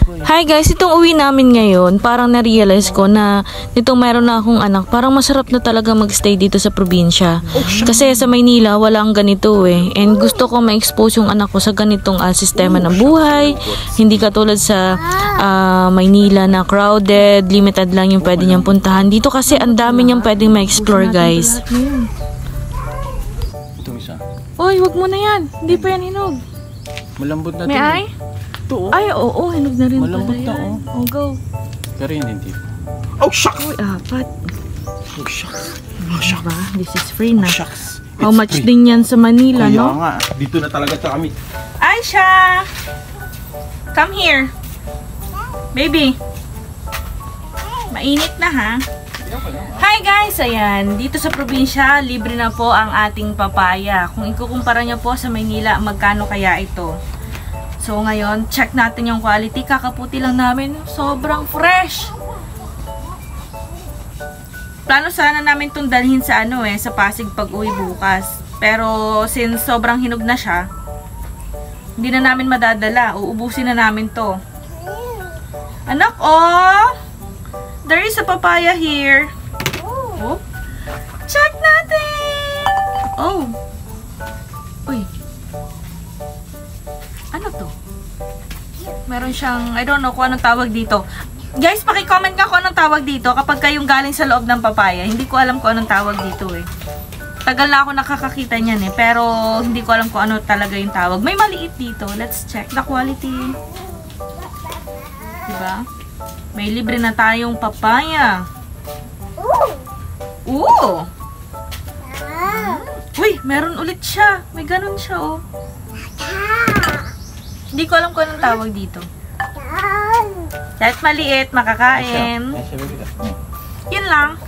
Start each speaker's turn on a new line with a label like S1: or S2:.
S1: Hi guys, itong uwi namin ngayon, parang na-realize ko na nitong meron na akong anak, parang masarap na talaga magstay dito sa probinsya. Kasi sa Maynila, wala ang ganito eh. And gusto ko ma-expose yung anak ko sa ganitong sistema ng buhay. Hindi katulad sa Maynila na crowded, limited lang yung pwede niyang puntahan. Dito kasi ang dami niyang pwedeng ma-explore guys.
S2: Itong isa.
S1: Oy, wag mo na yan. Hindi pa yan hinog.
S2: Malambot na
S1: May ay?
S2: Ito, oh.
S1: Ay, oo, hinog na rin
S2: Malambot
S1: pala
S2: na,
S1: yan. Oh, go.
S2: Pero yun hindi. Oh, shucks!
S1: Uy, apat.
S2: Oh, shucks.
S1: Oh, shucks. Diba? This is free na.
S2: Oh, shucks.
S1: How much din yan sa Manila,
S2: Kaya
S1: no?
S2: nga, dito na talaga ito kami.
S1: Aisha! Come here. Baby. Mainit na, ha? Hi guys! Ayan, dito sa probinsya, libre na po ang ating papaya. Kung ikukumpara nyo po sa Maynila, magkano kaya ito? So ngayon, check natin yung quality. Kakaputi lang namin. Sobrang fresh! Plano sana namin itong dalhin sa sa Pasig pag-uwi bukas. Pero since sobrang hinog na siya, hindi na namin madadala. Uubusin na namin to. Anak, oh! There is a papaya here. Oh. Check natin! Oh. Uy. Ano to? Meron siyang, I don't know kung anong tawag dito. Guys, paki-comment nga kung anong tawag dito kapag kayong galing sa loob ng papaya. Hindi ko alam kung anong tawag dito eh. Tagal na ako nakakakita niyan eh. Pero hindi ko alam kung ano talaga yung tawag. May maliit dito. Let's check the quality. Diba? May libre na tayong papaya. Ooh! Uy, meron ulit siya. May ganun siya, oh. Hindi ko alam kung anong tawag dito. Kahit maliit, makakain. Yun lang.